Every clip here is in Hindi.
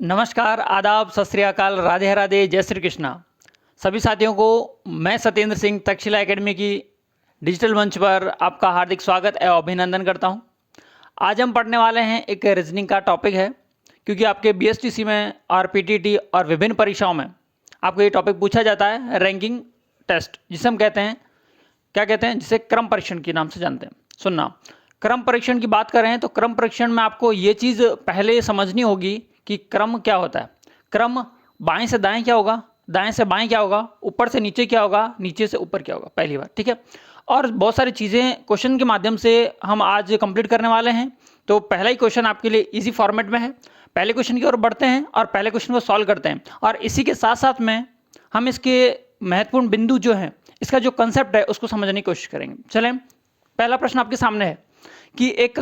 नमस्कार, आदाब, सत श्री अकाल, राधे राधे, जय श्री कृष्णा। सभी साथियों को मैं सत्येंद्र सिंह तक्षशिला एकेडमी की डिजिटल मंच पर आपका हार्दिक स्वागत एवं अभिनंदन करता हूं। आज हम पढ़ने वाले हैं एक रीजनिंग का टॉपिक है, क्योंकि आपके बीएसटीसी में और पीटीटी और विभिन्न परीक्षाओं में आपको ये टॉपिक पूछा जाता है, रैंकिंग टेस्ट, जिसे हम कहते हैं, क्या कहते हैं, जिसे क्रम परीक्षण के नाम से जानते हैं। सुनना, क्रम परीक्षण की बात करें तो क्रम परीक्षण में आपको ये चीज़ पहले समझनी होगी कि क्रम क्या होता है। क्रम बाएं से दाएं क्या होगा, दाएं से बाएं क्या होगा, ऊपर से नीचे क्या होगा, नीचे से ऊपर क्या होगा, पहली बात, ठीक है। और बहुत सारी चीज़ें क्वेश्चन के माध्यम से हम आज कंप्लीट करने वाले हैं। तो पहला ही क्वेश्चन आपके लिए इजी फॉर्मेट में है। पहले क्वेश्चन की ओर बढ़ते हैं और पहले क्वेश्चन को सॉल्व करते हैं, और इसी के साथ साथ में हम इसके महत्वपूर्ण बिंदु जो हैं, इसका जो कंसेप्ट है उसको समझने की कोशिश करेंगे। चलें, पहला प्रश्न आपके सामने है कि एक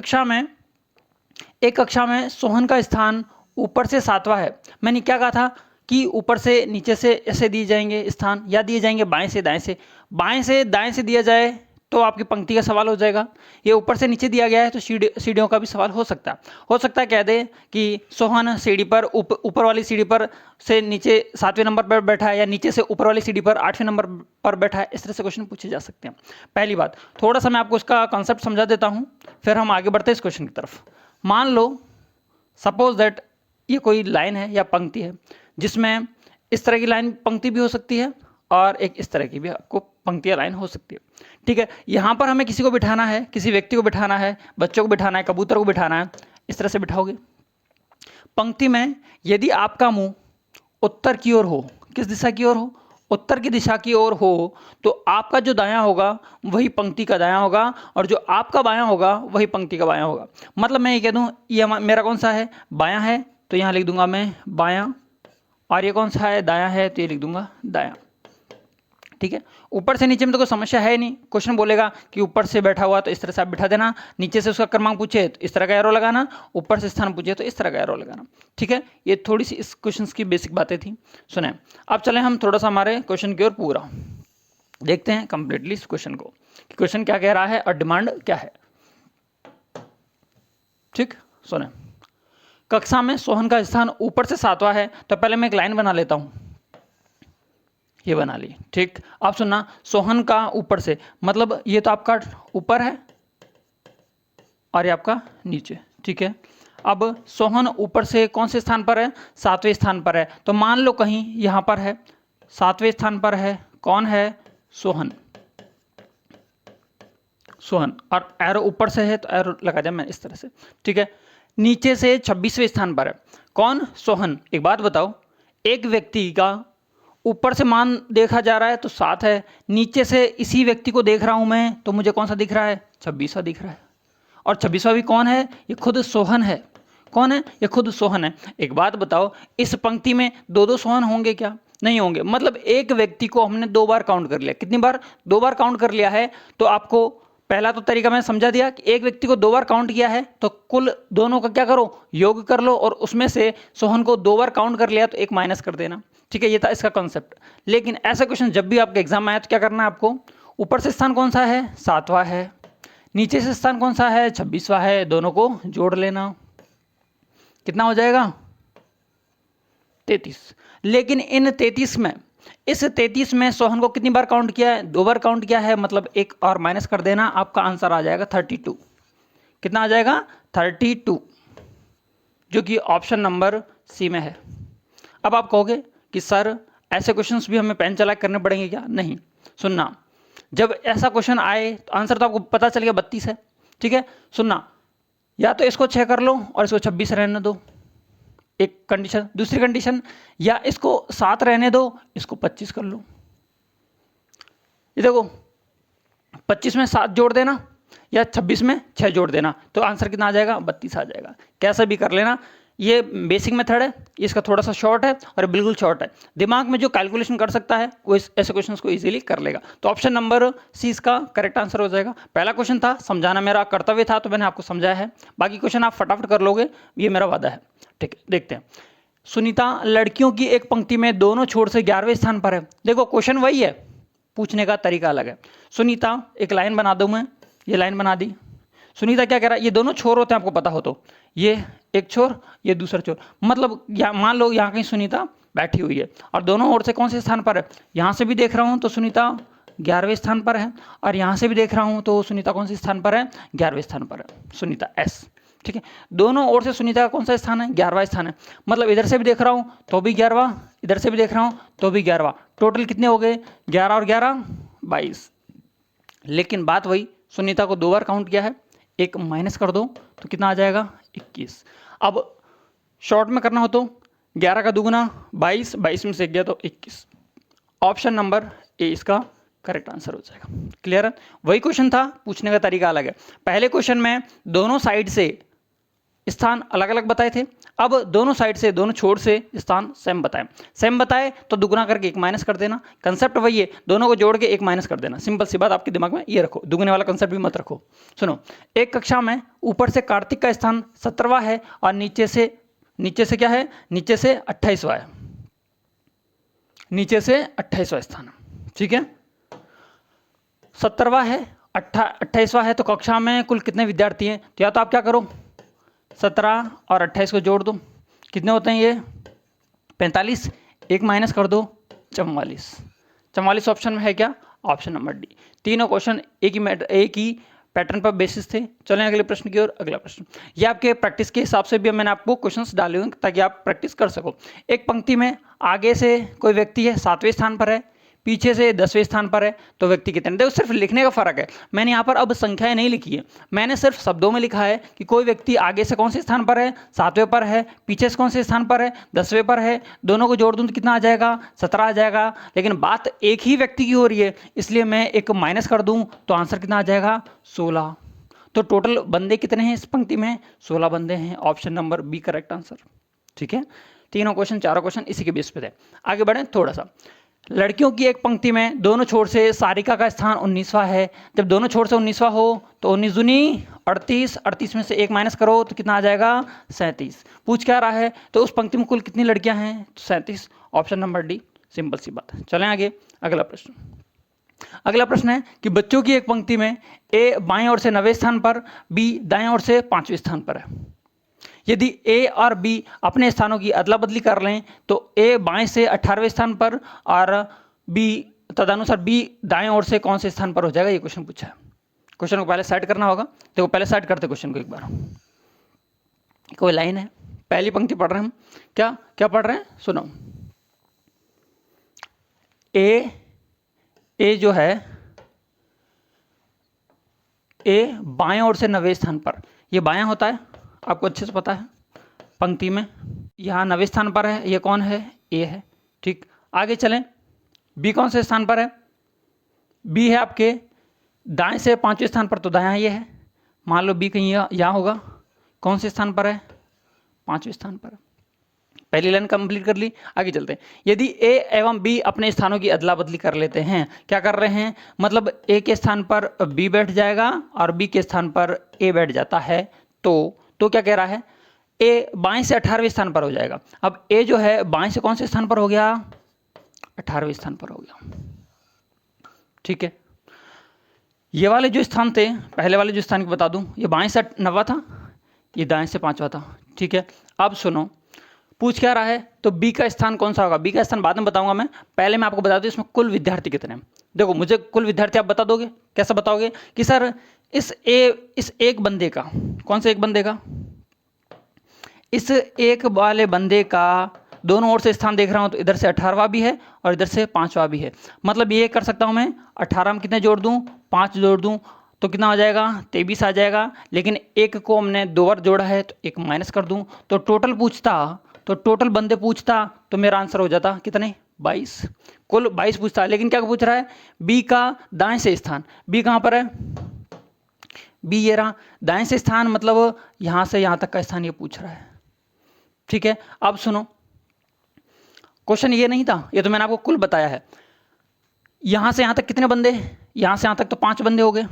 कक्षा में सोहन का स्थान ऊपर से 7वां है। मैंने क्या कहा था कि ऊपर से नीचे से ऐसे दिए जाएंगे स्थान, या दिए जाएंगे बाएं से दाएं से। बाएं से दाएं से दिया जाए तो आपकी पंक्ति का सवाल हो जाएगा। ये ऊपर से नीचे दिया गया है तो सीढ़ियों का भी सवाल हो सकता है। कह दे कि सोहन सीढ़ी पर ऊपर वाली सीढ़ी पर से नीचे 7वें नंबर पर बैठा है, या नीचे से ऊपर वाली सीढ़ी पर 8वें नंबर पर बैठा है। इस तरह से क्वेश्चन पूछे जा सकते हैं। पहली बात, थोड़ा सा मैं आपको इसका कॉन्सेप्ट समझा देता हूँ, फिर हम आगे बढ़ते हैं इस क्वेश्चन की तरफ। मान लो, सपोज दैट ये कोई लाइन है या पंक्ति है, जिसमें इस तरह की लाइन पंक्ति भी हो सकती है और एक इस तरह की भी आपको पंक्ति या लाइन हो सकती है, ठीक है। यहाँ पर हमें किसी को बिठाना है, किसी व्यक्ति को बिठाना है, बच्चों को बिठाना है, कबूतर को बिठाना है। इस तरह से बिठाओगे पंक्ति में। यदि आपका मुंह उत्तर की ओर हो, किस दिशा की ओर हो, उत्तर की दिशा की ओर हो, तो आपका जो दायां होगा वही पंक्ति का दायां होगा, और जो आपका बायां होगा वही पंक्ति का बायां होगा। मतलब मैं ये कह दूं, ये मेरा कौन सा है, बायां है, तो यहाँ लिख दूंगा मैं बायां, और ये कौन सा है, दायां है, तो ये लिख दूंगा दायां, ठीक है। ऊपर से नीचे में तो कोई समस्या है नहीं। क्वेश्चन बोलेगा कि ऊपर से बैठा हुआ तो इस तरह से आप बिठा देना, नीचे से उसका क्रमांक पूछे तो इस तरह का एरो लगाना, ऊपर से स्थान पूछे तो इस तरह का एरो लगाना, ठीक है। ये थोड़ी सी इस क्वेश्चन की बेसिक बातें थी। सुने, अब चलें हम थोड़ा सा हमारे क्वेश्चन की ओर पूरा देखते हैं कंप्लीटली इस क्वेश्चन को, क्वेश्चन क्या कह रहा है और डिमांड क्या है, ठीक। सुने, कक्षा में सोहन का स्थान ऊपर से 7वां है, तो पहले मैं एक लाइन बना लेता हूं, ये बना ली, ठीक। अब सुनना, सोहन का ऊपर से मतलब ये तो आपका ऊपर है और ये आपका नीचे, ठीक है। अब सोहन ऊपर से कौन से स्थान पर है, 7वें स्थान पर है। तो मान लो कहीं यहां पर है, 7वें स्थान पर है, कौन है, सोहन, और एरो ऊपर से है तो एरो लगा दिया मैं इस तरह से, ठीक है। नीचे से 26वें स्थान पर है, कौन, सोहन। एक बात बताओ, एक व्यक्ति का ऊपर से मान देखा जा रहा है तो 7 है, नीचे से इसी व्यक्ति को देख रहा हूं मैं, तो मुझे कौन सा दिख रहा है, 26वां दिख रहा है। और 26वां भी कौन है, ये खुद सोहन है। कौन है, ये खुद सोहन है। एक बात बताओ, इस पंक्ति में दो सोहन होंगे क्या, नहीं होंगे। मतलब एक व्यक्ति को हमने 2 बार काउंट कर लिया। कितनी बार, 2 बार काउंट कर लिया है। तो आपको पहला तो तरीका मैं समझा दिया कि एक व्यक्ति को 2 बार काउंट किया है तो कुल दोनों का क्या करो, योग कर लो, और उसमें से सोहन को 2 बार काउंट कर लिया तो एक माइनस कर देना, ठीक है। ये था इसका कॉन्सेप्ट। लेकिन ऐसा क्वेश्चन जब भी आपके एग्जाम में आए तो क्या करना है आपको, ऊपर से स्थान कौन सा है, 7वां है, नीचे से स्थान कौन सा है, 26वां है, दोनों को जोड़ लेना। कितना हो जाएगा, 33। लेकिन इन 33 में, इस 33 में सोहन को कितनी बार काउंट किया है, 2 बार काउंट किया है, मतलब एक और माइनस कर देना, आपका आंसर आ जाएगा 32। कितना आ जाएगा, 32, जो कि ऑप्शन नंबर सी में है। अब आप कहोगे कि सर ऐसे क्वेश्चंस भी हमें पेन चला करने पड़ेंगे क्या, नहीं। सुनना, जब ऐसा क्वेश्चन आए तो आंसर तो आपको पता चल गया 32 है, ठीक है। सुनना, या तो इसको 6 कर लो और इसको 26 रहने दो, एक कंडीशन। दूसरी कंडीशन, या इसको 7 रहने दो, इसको 25 कर लो। ये देखो, 25 में 7 जोड़ देना या 26 में 6 जोड़ देना, तो आंसर कितना आ जाएगा, 32 आ जाएगा। कैसा भी कर लेना, ये बेसिक मेथड है, इसका थोड़ा सा शॉर्ट है और बिल्कुल शॉर्ट है। दिमाग में जो कैलकुलेशन कर सकता है वो ऐसे क्वेश्चंस को इजीली कर लेगा। तो ऑप्शन नंबर सी इसका करेक्ट आंसर हो जाएगा। पहला क्वेश्चन था, समझाना मेरा कर्तव्य था तो मैंने आपको समझाया है, बाकी क्वेश्चन आप फटाफट कर लोगे, ये मेरा वादा है, ठीक है। देखते हैं, सुनीता लड़कियों की एक पंक्ति में दोनों छोर से 11वें स्थान पर है। देखो क्वेश्चन वही है, पूछने का तरीका अलग है। सुनीता, एक लाइन बना दूं मैं, ये लाइन बना दी। सुनीता क्या कह रहा है, ये दोनों छोर होते हैं आपको पता हो तो, ये एक छोर ये दूसरा छोर, मतलब मान लो यहाँ कहीं सुनीता बैठी हुई है और दोनों ओर से कौन से स्थान पर है, यहाँ से भी देख रहा हूँ तो सुनीता 11वें स्थान पर है और यहाँ से भी देख रहा हूँ तो सुनीता कौन से स्थान पर है, 11वें स्थान पर है सुनीता एस। ठीक है, दोनों ओर से सुनीता का कौन सा स्थान है, 11वां स्थान है, मतलब इधर से भी देख रहा हूँ तो भी 11वां, इधर से भी देख रहा हूँ तो भी 11वां, टोटल कितने हो गए 11 और 11 22। लेकिन बात वही, सुनीता को 2 बार काउंट किया है, एक माइनस कर दो तो कितना आ जाएगा 21। अब शॉर्ट में करना हो तो 11 का दुगुना 22, 22 में से गया तो 21। ऑप्शन नंबर ए इसका करेक्ट आंसर हो जाएगा। क्लियर है, वही क्वेश्चन था, पूछने का तरीका अलग है। पहले क्वेश्चन में दोनों साइड से स्थान अलग अलग बताए थे, अब दोनों साइड से दोनों छोर से स्थान सेम बताए तो दुगुना करके 1 माइनस कर देना। कंसेप्ट वही है, दोनों को जोड़ के 1 माइनस कर देना, सिंपल सी बात, आपके दिमाग में ये रखो, दुगुने वाला कंसेप्ट भी मत रखो। सुनो, एक कक्षा में ऊपर से कार्तिक का स्थान 17वां है और नीचे से क्या है, नीचे से 28वां है, नीचे से 28वां स्थान। ठीक है, 17वां है 28वां है, तो कक्षा में कुल कितने विद्यार्थी हैं, तो या तो आप क्या करो 17 और 28 को जोड़ दो, कितने होते हैं ये 45, 1 माइनस कर दो 44। 44 ऑप्शन में है क्या, ऑप्शन नंबर डी। तीनों क्वेश्चन एक ही पैटर्न पर बेसिस थे। चलें अगले प्रश्न की ओर। अगला प्रश्न ये आपके प्रैक्टिस के हिसाब से भी मैंने आपको क्वेश्चंस डाले हुए ताकि आप प्रैक्टिस कर सको। एक पंक्ति में आगे से कोई व्यक्ति है 7वें स्थान पर है, पीछे से 10वें स्थान पर है, तो व्यक्ति कितने, देखो सिर्फ लिखने का फर्क है। मैंने यहाँ पर अब संख्याएं नहीं लिखी है, मैंने सिर्फ शब्दों में लिखा है कि कोई व्यक्ति आगे से कौन से स्थान पर है, 7वें पर है, पीछे से कौन से स्थान पर है, 10वें पर है, दोनों को जोड़ दूं तो कितना आ जाएगा 17 आ जाएगा। लेकिन बात एक ही व्यक्ति की हो रही है, इसलिए मैं एक माइनस कर दूं तो आंसर कितना आ जाएगा 16। तो टोटल बंदे कितने हैं इस पंक्ति में, 16 बंदे हैं। Option number B correct answer. ठीक है, तीनों क्वेश्चन चारों क्वेश्चन इसी के बेस पे थे। आगे बढ़े थोड़ा सा। लड़कियों की एक पंक्ति में दोनों छोर से सारिका का स्थान 19वां है। जब दोनों छोर से 19वां हो तो 19 दूनी 38, 38 में से 1 माइनस करो तो कितना आ जाएगा 37। पूछ क्या रहा है, तो उस पंक्ति में कुल कितनी लड़कियां हैं, तो 37। ऑप्शन नंबर डी, सिंपल सी बात है। चलें आगे। अगला प्रश्न, अगला प्रश्न है कि बच्चों की एक पंक्ति में ए बाएं ओर से 9वें स्थान पर, बी दाएं ओर से 5वें स्थान पर है। यदि ए और बी अपने स्थानों की अदला बदली कर लें तो ए बाएं से 18वें स्थान पर और बी तदनुसार बी दाएं ओर से कौन से स्थान पर हो जाएगा, ये क्वेश्चन पूछा है। क्वेश्चन को पहले सेट करना होगा। देखो पहले सेट करते क्वेश्चन को एक बार। कोई लाइन है, पहली पंक्ति पढ़ रहे हैं हम, क्या क्या पढ़ रहे हैं सुनो। ए जो है ए बाएं ओर से 9वें स्थान पर, ये बायां होता है आपको अच्छे से पता है। पंक्ति में यहाँ 9वें स्थान पर है, ये कौन है, ए है। ठीक, आगे चलें। बी कौन से स्थान पर है, बी है आपके दाएं से 5वें स्थान पर, तो दायां ये है। मान लो बी कहीं यहाँ होगा, कौन से स्थान पर है, 5वें स्थान पर। पहली लाइन कंप्लीट कर ली। आगे चलते हैं। यदि ए एवं बी अपने स्थानों की अदला बदली कर लेते हैं, क्या कर रहे हैं, मतलब ए के स्थान पर बी बैठ जाएगा और बी के स्थान पर ए बैठ जाता है, तो क्या कह रहा है, ए बाएं से 18वें स्थान पर हो जाएगा। अब ए जो है बाएं से कौन से स्थान पर हो गया, 18वें स्थान पर हो गया। ठीक है, ये वाले जो स्थान थे, पहले वाले जो स्थान की बता दूं, ये बाएं से 9वां था, ये दाएं से 5वां था। ठीक है, अब सुनो पूछ क्या रहा है, तो बी का स्थान कौन सा होगा। बी का स्थान बाद में बताऊंगा मैं, पहले मैं आपको बता दूं इसमें कुल विद्यार्थी कितने हैं। देखो मुझे कुल विद्यार्थी आप बता दोगे, कैसे बताओगे कि सर इस एक बंदे का, कौन से एक बंदे का, इस एक वाले बंदे का दोनों ओर से स्थान देख रहा हूं तो इधर से 18वां भी है और इधर से 5वां भी है। मतलब ये कर सकता हूं मैं 18 में कितने जोड़ दूं, 5 जोड़ दूं तो कितना आ जाएगा 23 आ जाएगा। लेकिन एक को हमने 2 बार जोड़ा है तो 1 माइनस कर दूं तो टोटल बंदे पूछता तो मेरा आंसर हो जाता कितने 22। कुल 22 पूछता है। लेकिन क्या पूछ रहा है, बी का दाएं से स्थान। बी कहां पर है, बी ये रहा दाएं से स्थान, मतलब यहां से यहां तक का स्थान ये पूछ रहा है। ठीक है, अब सुनो क्वेश्चन ये नहीं था, ये तो मैंने आपको कुल बताया है। यहां से यहां तक कितने बंदे, यहां से यहां तक तो 5 बंदे हो गए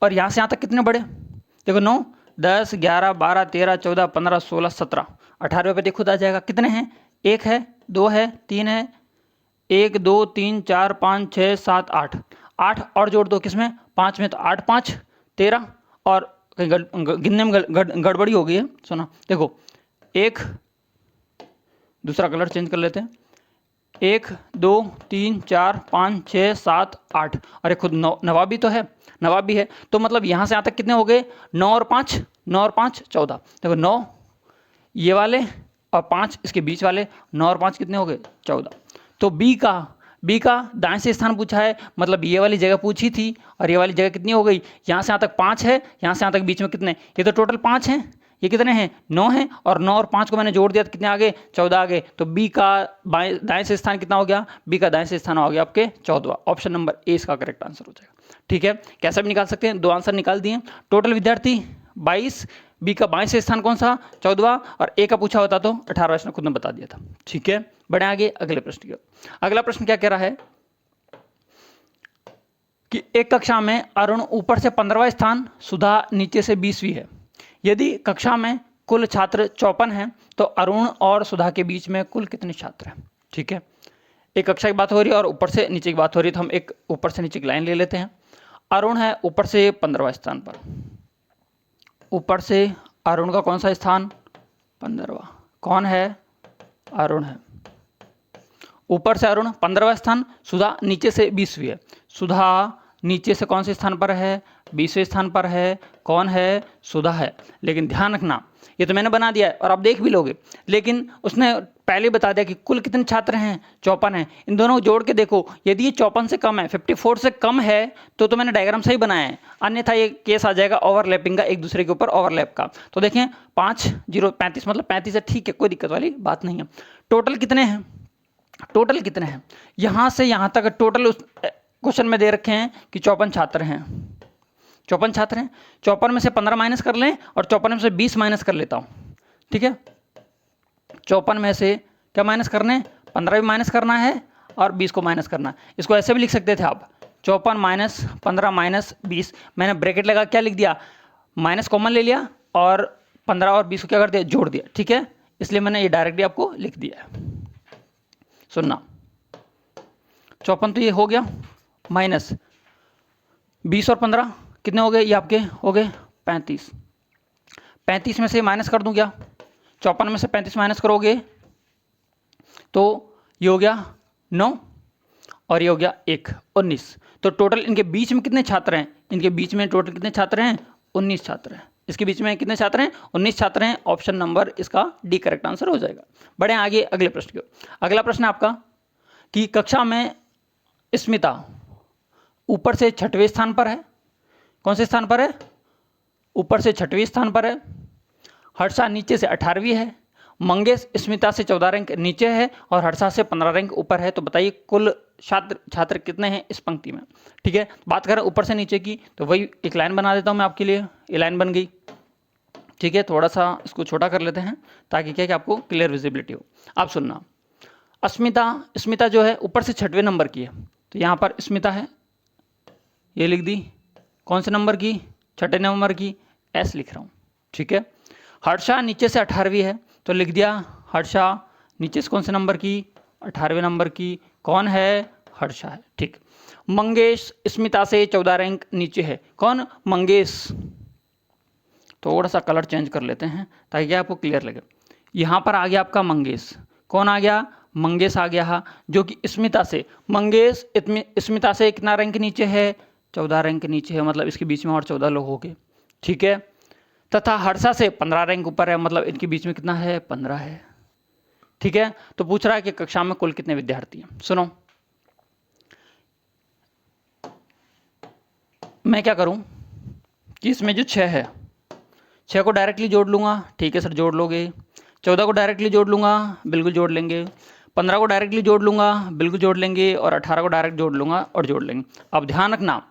और यहां से यहां तक कितने बड़े, देखो 9 10 11 12 13 14 15 16 17 18वें पे खुद आ जाएगा। कितने हैं, 1 है 2 है 3 है, 1 2 3 4 5 6 7 8 8 और जोड़ दो किसमें 5 में, तो 8 5 13 और कहीं गिनने में गड़बड़ी हो गई है। सुना, देखो, एक, दूसरा कलर चेंज कर लेते हैं, 1 2 3 4 5 6 7 8 और एक खुद नवाब भी तो है, नवाब भी है, तो मतलब यहाँ से यहाँ तक कितने हो गए, 9 और 5, 9 और 5 14। देखो 9 ये वाले और 5 इसके बीच वाले, 9 और 5 कितने हो गए, 14। तो बी का दाएं से स्थान पूछा है, मतलब ये वाली जगह पूछी थी और ये वाली जगह कितनी हो गई, यहाँ से यहाँ तक 5 है, यहाँ से यहाँ तक बीच में कितने, ये तो टोटल 5 हैं, ये कितने हैं, 9 हैं, और 9 और 5 को मैंने जोड़ दिया तो कितने आ गए, 14 आ गए। तो बी का दाएं से स्थान कितना हो गया, बी का दाएं से स्थान हो गया आपके 14। ऑप्शन नंबर ए इसका करेक्ट आंसर हो जाएगा। ठीक है, कैसे भी निकाल सकते हैं, 2 आंसर निकाल दिए। टोटल विद्यार्थी 22, बी का बाएं से स्थान कौन सा, 14, और ए का पूछा होता तो 18, इसने खुद ने बता दिया था। ठीक है, बढ़े आगे अगले प्रश्न की। अगला प्रश्न क्या कह रहा है कि एक कक्षा में अरुण ऊपर से 15वां स्थान, सुधा नीचे से 20वीं है। यदि कक्षा में कुल छात्र 54 हैं तो अरुण और सुधा के बीच में कुल कितने छात्र हैं। ठीक है, एक कक्षा की बात हो रही है और ऊपर से नीचे की बात हो रही है, तो हम एक ऊपर से नीचे की लाइन ले लेते हैं। अरुण है ऊपर से 15वां स्थान पर, ऊपर से अरुण का कौन सा स्थान, 15वां, कौन है, अरुण है। ऊपर से अरुण 15वां स्थान, सुधा नीचे से 20वीं है, सुधा नीचे से कौन से स्थान पर है, 20वें स्थान पर है, कौन है, सुधा है। लेकिन ध्यान रखना, ये तो मैंने बना दिया है और आप देख भी लोगे, लेकिन उसने पहले बता दिया कि कुल कितने छात्र हैं, 54 हैं। इन दोनों को जोड़ के देखो, यदि ये 54 से कम है, 54 से कम है, तो मैंने डायग्राम सही बनाया है, अन्यथा ये केस आ जाएगा ओवरलैपिंग का, एक दूसरे के ऊपर ओवरलैप का। तो देखें 5 0 35, मतलब 35 है, ठीक है, कोई दिक्कत वाली बात नहीं है। टोटल कितने हैं, टोटल कितने हैं, यहाँ से यहाँ तक टोटल उस क्वेश्चन में दे रखे हैं कि 54 छात्र हैं, 54 छात्र हैं। 54 में से 15 माइनस कर लें और 54 में से 20 माइनस कर लेता हूँ। ठीक है, 54 में से क्या माइनस करने, 15 भी माइनस करना है और 20 को माइनस करना है। इसको ऐसे भी लिख सकते थे आप, 54 माइनस 15 माइनस 20, मैंने ब्रैकेट लगा क्या लिख दिया, माइनस कॉमन ले लिया और 15 और 20 को क्या कर दिया, जोड़ दिया। ठीक है, इसलिए मैंने ये डायरेक्टली आपको लिख दिया है। सुनना, 54 तो ये हो गया, माइनस 20 और 15 कितने हो गए, ये आपके हो गए 35। 35 में से माइनस कर दूं क्या, 54 में से 35 माइनस करोगे तो ये हो गया 9 और ये हो गया 1, 19। तो टोटल इनके बीच में कितने छात्र हैं, इनके बीच में टोटल कितने छात्र हैं, 19 छात्र हैं। इसके बीच में कितने छात्र हैं, 19 छात्र हैं। ऑप्शन नंबर इसका डी करेक्ट आंसर हो जाएगा। बढ़े आगे अगले प्रश्न की। अगला प्रश्न आपका कि कक्षा में स्मिता ऊपर से 6वें स्थान पर है, कौन से स्थान पर है, ऊपर से 6वें स्थान पर है। हर्षा नीचे से 18वीं है, मंगेश स्मिता से 14 रैंक नीचे है और हर्षा से 15 रैंक ऊपर है। तो बताइए कुल छात्र कितने हैं इस पंक्ति में। ठीक है, बात करें ऊपर से नीचे की, तो वही एक लाइन बना देता हूं मैं आपके लिए, ये लाइन बन गई। ठीक है, थोड़ा सा इसको छोटा कर लेते हैं ताकि क्या कि आपको क्लियर विजिबिलिटी हो। आप सुनना, स्मिता जो है ऊपर से 6वें नंबर की है, तो यहाँ पर स्मिता है, ये लिख दी, कौन से नंबर की, 6ठे नंबर की, एस लिख रहा हूँ। ठीक है, हर्षा नीचे से 18वीं है, तो लिख दिया हर्षा नीचे से कौन से नंबर की, 18वें नंबर की, कौन है, हर्षा है। ठीक, मंगेश स्मिता से 14 रैंक नीचे है, कौन, मंगेश। थोड़ा सा कलर चेंज कर लेते हैं ताकि क्या आपको क्लियर लगे। यहाँ पर आ गया आपका मंगेश, कौन आ गया, मंगेश आ गया, जो कि स्मिता से, मंगेश स्मिता से कितना रैंक नीचे है, 14 रैंक नीचे है, मतलब इसके बीच में और 14 लोग हो गए। ठीक है, तथा हर्षा से 15 रैंक ऊपर है, मतलब इनके बीच में कितना है, 15 है। ठीक है, तो पूछ रहा है कि कक्षा में कुल कितने विद्यार्थी हैं। सुनो, मैं क्या करूं कि इसमें जो 6 है, 6 को डायरेक्टली जोड़ लूंगा। ठीक है सर, जोड़ लोगे। 14 को डायरेक्टली जोड़ लूंगा, बिल्कुल जोड़ लेंगे। 15 को डायरेक्टली जोड़ लूंगा, बिल्कुल जोड़ लेंगे। और 18 को डायरेक्ट जोड़ लूंगा और जोड़ लेंगे। अब ध्यान रखना,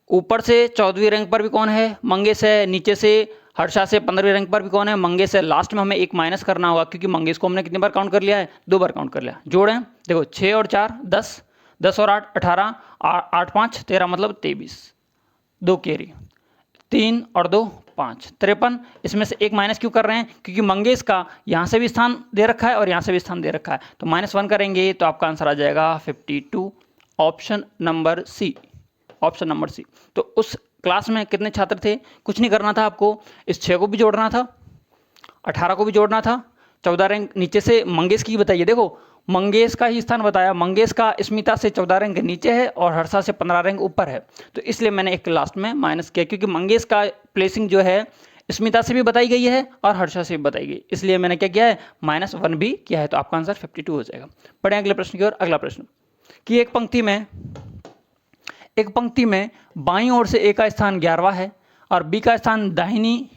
ऊपर से 14वीं रैंक पर भी कौन है, मंगेश है। नीचे से हर्षा से 15वीं रैंक पर भी कौन है, मंगेश है। लास्ट में हमें एक माइनस करना होगा क्योंकि मंगेश को हमने कितनी बार काउंट कर लिया है, 2 बार काउंट कर लिया। जोड़ें, देखो 6 और 4 10, 10 और 8 18, 8 5 13, मतलब 23, 2 कैरी, 3 और 2 5, 53। इसमें से एक माइनस क्यों कर रहे हैं, क्योंकि मंगेश का यहाँ से भी स्थान दे रखा है और यहाँ से भी स्थान दे रखा है, तो -1 करेंगे तो आपका आंसर आ जाएगा 52। Option number C, option number C. तो उस क्लास में कितने छात्र थे, कुछ नहीं करना था आपको, इस 6 को भी जोड़ना था, 18 को भी जोड़ना था, 14 रैंक नीचे से मंगेश की बताइए, देखो मंगेश का ही स्थान बताया, मंगेश का स्मिता से 14 रैंक नीचे है और हर्षा से 15 रैंक ऊपर है, तो इसलिए मैंने एक लास्ट में माइनस किया, क्योंकि मंगेश का प्लेसिंग जो है स्मिता से भी बताई गई है और हर्षा से भी बताई गई, इसलिए मैंने क्या किया है, -1 भी किया है, तो आपका आंसर 52 हो जाएगा। बढ़े अगले प्रश्न की ओर। अगला प्रश्न कि एक पंक्ति में बाईं ओर से ए का स्थान 11वां है और बी का स्थान दाहिनी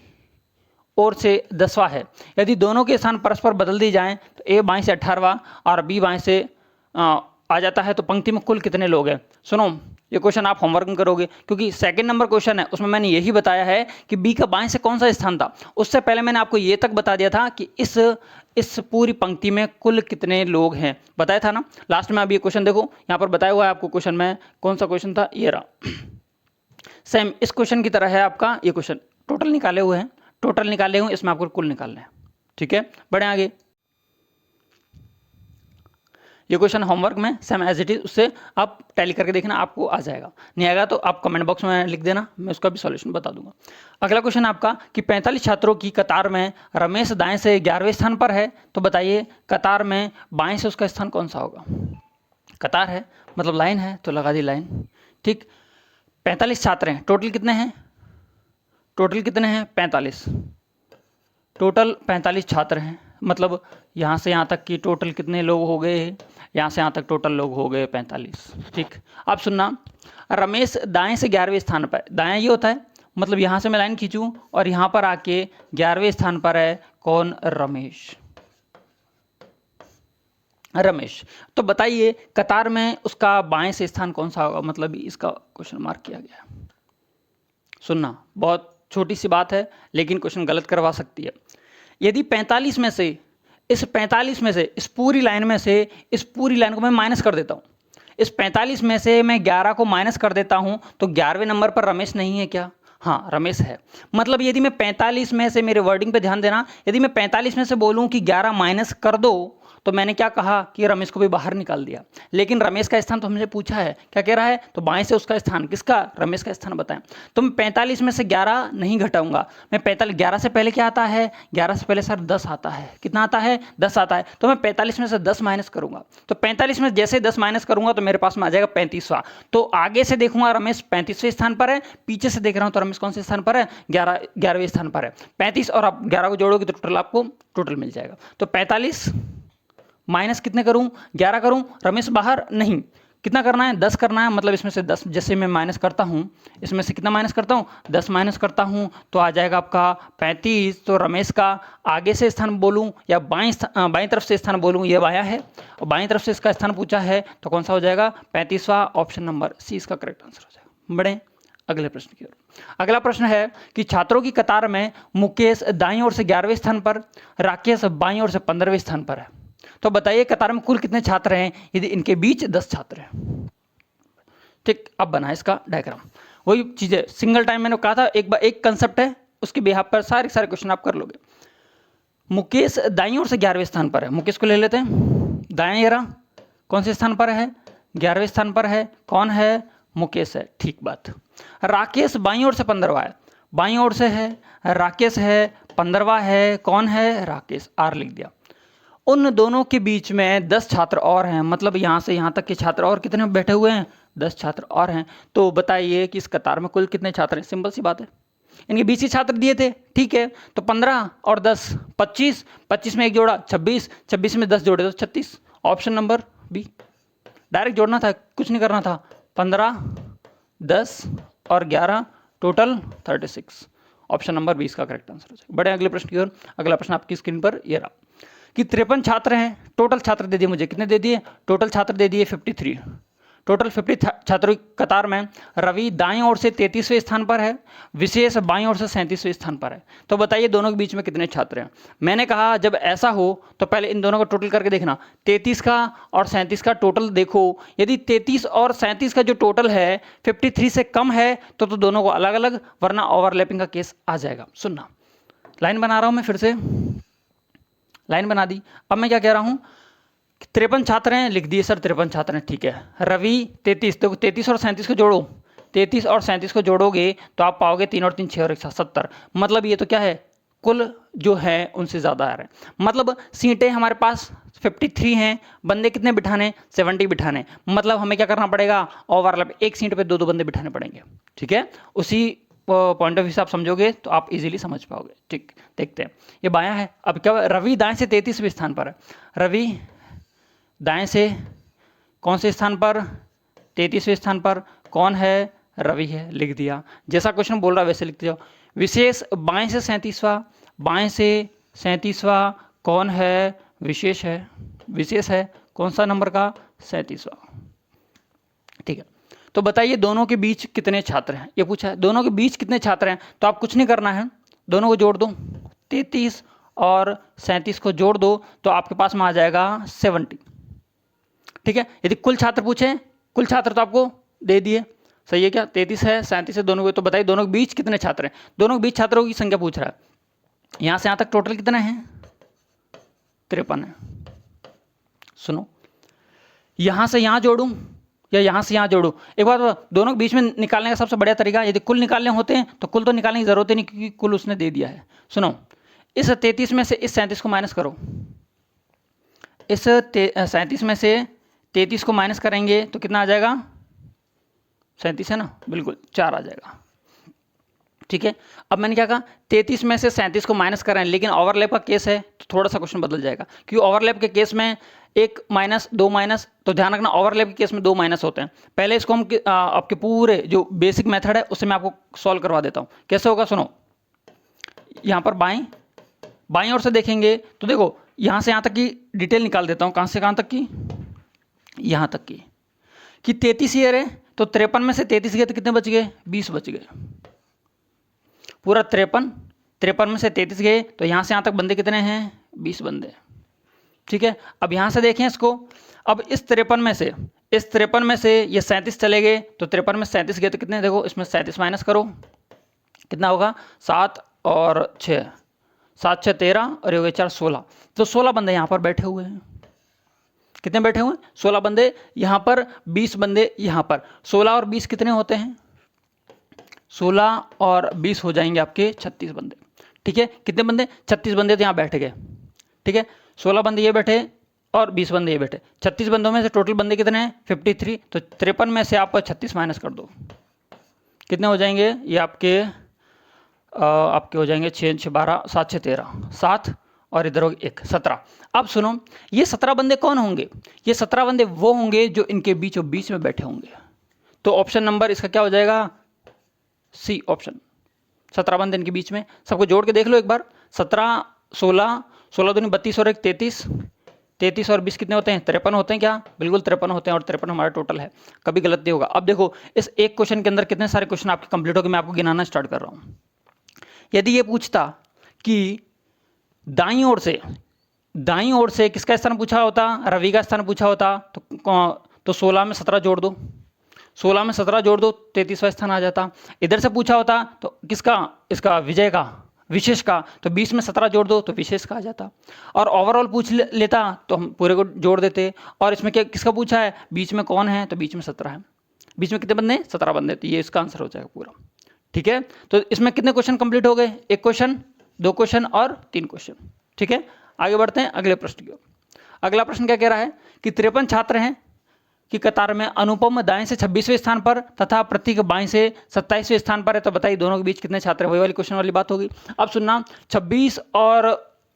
ओर से 10वां है। यदि दोनों के स्थान परस्पर बदल दी जाएं तो ए बाएं से 18वां और बी बाएं से आ जाता है, तो पंक्ति में कुल कितने लोग हैं। सुनो, ये क्वेश्चन आप होमवर्क में करोगे, क्योंकि सेकंड नंबर क्वेश्चन है, उसमें मैंने यही बताया है कि बी का बाएं से कौन सा स्थान था। उससे पहले मैंने आपको ये तक बता दिया था कि इस पूरी पंक्ति में कुल कितने लोग हैं, बताया था ना लास्ट में। आप ये क्वेश्चन देखो, यहाँ पर बताया हुआ है आपको क्वेश्चन में, कौन सा क्वेश्चन था, ये रहा। सेम इस क्वेश्चन की तरह है आपका ये क्वेश्चन, टोटल निकाले हुए हैं, टोटल निकाले हुए, इसमें आपको कुल निकालना है, ठीक है। बढ़े आगे, ये क्वेश्चन होमवर्क में सेम एज इट इज, उससे आप टैली करके देखना, आपको आ जाएगा। नहीं आएगा तो आप कमेंट बॉक्स में लिख देना, मैं उसका भी सॉल्यूशन बता दूंगा। अगला क्वेश्चन आपका कि 45 छात्रों की कतार में रमेश दाएं से 11वें स्थान पर है, तो बताइए कतार में बाएं से उसका स्थान कौन सा होगा। कतार है मतलब लाइन है, तो लगा दी लाइन, ठीक। 45 छात्र हैं, टोटल कितने हैं, टोटल कितने हैं 45, टोटल 45 छात्र हैं, मतलब यहाँ से यहाँ तक की टोटल कितने लोग हो गए, यहाँ से यहाँ तक टोटल लोग हो गए 45, ठीक। अब सुनना, रमेश दाएं से 11वें स्थान पर, दाएं ये होता है मतलब यहाँ से मैं लाइन खींचूँ और यहाँ पर आके 11वें स्थान पर है कौन, रमेश, रमेश। तो बताइए कतार में उसका बाएं से स्थान कौन सा होगा, मतलब इसका क्वेश्चन मार्क किया गया है। सुनना, बहुत छोटी सी बात है लेकिन क्वेश्चन गलत करवा सकती है। यदि 45 में से, इस 45 में से, इस पूरी लाइन में से, इस पूरी लाइन को मैं माइनस कर देता हूँ, इस 45 में से मैं 11 को माइनस कर देता हूँ, तो 11वें नंबर पर रमेश नहीं है क्या, हाँ रमेश है। मतलब यदि मैं 45 में से, मेरे वर्डिंग पे ध्यान देना, यदि मैं 45 में से बोलूँ कि 11 माइनस कर दो, तो मैंने क्या कहा कि रमेश को भी बाहर निकाल दिया, लेकिन रमेश का स्थान तो हमसे पूछा है, क्या कह रहा है, तो बाएं से उसका स्थान, किसका, रमेश का स्थान बताएं। तो मैं 45 में से 11 नहीं घटाऊंगा, मैं 45, 11 से पहले क्या आता है, 11 से पहले सर 10 आता है, कितना आता है, 10 आता है, तो मैं 45 में से 10 माइनस करूंगा, तो 45 में जैसे 10 माइनस करूंगा तो मेरे पास में आ जाएगा 35वां। तो आगे से देखूंगा रमेश 35वें स्थान पर है, पीछे से देख रहा हूं तो रमेश कौन से स्थान पर है, 11वें स्थान पर है। 35 और आप 11 को जोड़ोगे तो टोटल आपको टोटल मिल जाएगा। तो 45 माइनस कितने करूं, 11 करूं, रमेश बाहर नहीं, कितना करना है, 10 करना है, मतलब इसमें से 10 जैसे मैं माइनस करता हूं, इसमें से कितना माइनस करता हूं, 10 माइनस करता हूं, तो आ जाएगा आपका 35। तो रमेश का आगे से स्थान बोलूं या बाईं तरफ से स्थान बोलूं, ये बायां है और बाईं तरफ से इसका स्थान पूछा है, तो कौन सा हो जाएगा, 35वां, ऑप्शन नंबर सी इसका करेक्ट आंसर हो जाएगा। बढ़े अगले प्रश्न की ओर। अगला प्रश्न है कि छात्रों की कतार में मुकेश दाईं ओर से 11वें स्थान पर, राकेश बाईं ओर से 15वें स्थान पर है, तो बताइए कतार में कुल कितने छात्र हैं यदि इनके बीच 10 छात्र हैं, ठीक। अब बना इसका डायग्राम, वही चीजें सिंगल टाइम मैंने कहा था, एक कंसेप्ट है, उसके बिहाफ पर सारे क्वेश्चन आप कर लोगे। मुकेश दाईं ओर से 11वें स्थान पर है, मुकेश को ले लेते हैं, दाएं ये रहा, कौन से स्थान पर है, 11वें स्थान पर है, कौन है, मुकेश है, ठीक बात। राकेश बाईं ओर से 15वां है, बाईं ओर से है, राकेश है, 15वां है, कौन है, राकेश, आर लिख दिया। उन दोनों के बीच में 10 छात्र और हैं, मतलब यहाँ से यहाँ तक के छात्र और कितने बैठे हुए हैं, 10 छात्र और हैं। तो बताइए कि इस कतार में कुल कितने छात्र हैं, सिंपल सी बात है, इनके 20 ही छात्र दिए थे, ठीक है। तो 15 और 10 25, 25 में एक जोड़ा 26, 26 में 10 जोड़े तो 36, ऑप्शन नंबर बी, डायरेक्ट जोड़ना था, कुछ नहीं करना था। 15 10 और 11 टोटल 36, ऑप्शन नंबर 20 का करेक्ट आंसर हो जाएगा। बड़े अगले प्रश्न की ओर। अगला प्रश्न आपकी स्क्रीन पर ये रहा कि 53 छात्र हैं, टोटल छात्र दे दिए मुझे, कितने दे दिए, टोटल छात्र दे दिए 53, टोटल 50 छात्रों की कतार में रवि दाएं ओर से 33वें स्थान पर है, विशेष बाएं ओर से 37वें स्थान पर है, तो बताइए दोनों के बीच में कितने छात्र हैं। मैंने कहा जब ऐसा हो तो पहले इन दोनों का टोटल करके देखना, 33 का और 37 का टोटल देखो, यदि 33 और 37 का जो टोटल है 53 से कम है तो दोनों को अलग अलग, वरना ओवरलैपिंग का केस आ जाएगा। सुनना, लाइन बना रहा हूं मैं, फिर से लाइन बना दी। अब मैं क्या कह रहा हूं, 53 छात्र हैं, लिख दिए सर 53 छात्र हैं, ठीक है। रवि 33, देखो 33 और 37 को जोड़ो, 33 और 37 को जोड़ोगे तो आप पाओगे 3 और 3 6 और 1 70। मतलब ये तो क्या है, कुल जो है उनसे ज़्यादा आ रहे हैं। मतलब सीटें हमारे पास 53 हैं, बंदे कितने बिठाने, 70 बिठाने। मतलब हमें क्या करना पड़ेगा, ओवरलैप, एक सीट पे दो दो बंदे बिठाने पड़ेंगे। ठीक है, उसी पॉइंट ऑफ व्यू से आप समझोगे तो आप इजीली समझ पाओगे। ठीक, देखते हैं। ये बायां है। अब क्या, रवि दाएं से 33वें स्थान पर है। रवि दाएं से कौन से स्थान पर, 33वें स्थान पर। कौन है, रवि है, लिख दिया। जैसा क्वेश्चन बोल रहा है वैसे लिखते जाओ। विशेष बाएं से 37वां, बाएं से 37वां कौन है, विशेष है। विशेष है कौन सा नंबर का, 37वां। ठीक है, तो बताइए दोनों के बीच कितने छात्र हैं, ये पूछा है। दोनों के बीच कितने छात्र हैं, तो आप कुछ नहीं करना है, दोनों को जोड़ दो। 33 और 37 को जोड़ दो तो आपके पास में आ जाएगा 70। ठीक है, यदि कुल छात्र पूछे, कुल छात्र तो आपको दे दिए, सही है क्या, 33 है 37 है दोनों को। तो बताइए दोनों के बीच कितने छात्र हैं, दोनों के बीच छात्रों की संख्या पूछ रहा है। यहां से यहां तक टोटल कितना है, 53 है। सुनो, यहां से यहां जोड़ूं या यहां से यहां जोड़ूं, एक बार दोनों के बीच में निकालने का सबसे बढ़िया तरीका, यदि कुल निकालने होते हैं तो कुल तो निकालने की जरूरत ही नहीं, क्योंकि कुल उसने दे दिया है। सुनो, इस 33 में से इस 37 को माइनस करो। इस 37 में से 33 को माइनस करेंगे तो कितना आ जाएगा, 37 है ना, बिल्कुल 4 आ जाएगा। ठीक है, अब मैंने क्या कहा, 33 में से 37 को माइनस कर रहे हैं, लेकिन ओवरलैप का केस है तो थोड़ा सा क्वेश्चन बदल जाएगा, क्योंकि ओवरलैप के केस में 1 माइनस 2 माइनस, तो ध्यान रखना ओवरलैप के केस में 2 माइनस होते हैं। पहले इसको हम आपके पूरे जो बेसिक मेथड है उससे मैं आपको सॉल्व करवा देता हूँ। कैसे होगा, सुनो, यहाँ पर बाईं ओर से देखेंगे तो देखो यहाँ से यहाँ तक की डिटेल निकाल देता हूँ। कहाँ से कहाँ तक की, यहाँ तक की, कि 33 ईयर है तो 53 में से 33 गए तो कितने बच गए, 20 बच गए। पूरा 53 में से 33 गए तो यहाँ से यहाँ तक बंदे कितने हैं, 20 बंदे। ठीक है, अब यहाँ से देखें इसको, अब इस 53 में से ये 37 चले गए तो 53 में 37 गए तो कितने, देखो इसमें 37 माइनस करो, कितना होगा, 7 और 6, 7 6 13 और ये हो गए 4 16। तो 16 बंदे यहाँ पर बैठे हुए हैं। कितने बैठे हुए हैं, 16 बंदे यहाँ पर, 20 बंदे यहाँ पर। 16 और 20 कितने होते हैं, 16 और 20 हो जाएंगे आपके 36 बंदे। ठीक है, कितने बंदे, 36 बंदे तो यहाँ बैठ गए। ठीक है, 16 बंदे ये बैठे और 20 बंदे ये बैठे। 36 बंदों में से टोटल बंदे कितने हैं, 53। तो 53 में से आपको 36 माइनस कर दो, कितने हो जाएंगे, ये आपके हो जाएंगे 6 6 12, 7 6 13, 7 और इधर हो 1 17। अब सुनो, ये 17 बंदे कौन होंगे, ये 17 बंदे वो होंगे जो इनके बीचों बीच में बैठे होंगे। तो ऑप्शन नंबर इसका क्या हो जाएगा, सी ऑप्शन, 17 बंदे इनके बीच में। सबको जोड़ के देख लो एक बार, 17 16 16 दूनी 32 और 1 33, 33 और 20 कितने होते हैं, 53 होते हैं क्या, बिल्कुल 53 होते हैं, और 53 हमारा टोटल है, कभी गलत नहीं होगा। अब देखो इस एक क्वेश्चन के अंदर कितने सारे क्वेश्चन आपके कंप्लीट हो गए, मैं आपको गिनाना स्टार्ट कर रहा हूँ। यदि ये पूछता कि दाईं ओर से किसका स्थान पूछा होता, रवि का स्थान पूछा होता, तो 16 में 17 जोड़ दो, 16 में 17 जोड़ दो, 33वां स्थान आ जाता। इधर से पूछा होता तो किसका, इसका विजय का, विशेष का, तो 20 में 17 जोड़ दो तो विशेष का आ जाता। और ओवरऑल पूछ लेता तो हम पूरे को जोड़ देते। और इसमें क्या, किसका पूछा है, बीच में कौन है, तो बीच में 17 है। बीच में कितने बंदे, 17 बंदे, तो ये इसका आंसर हो जाएगा पूरा। ठीक है, तो इसमें कितने क्वेश्चन कंप्लीट हो गए, 1 क्वेश्चन, 2 क्वेश्चन और 3 क्वेश्चन। ठीक है, आगे बढ़ते हैं अगले प्रश्न की ओर। अगला प्रश्न क्या कह रहा है कि 53 छात्र हैं कि कतार में अनुपम दाएं से 26वें स्थान पर तथा प्रतीक बाएं से 27वें स्थान पर है। तो बताइए दोनों के बीच कितने छात्र हैं, वही वाली क्वेश्चन वाली बात होगी। अब सुनना, 26 और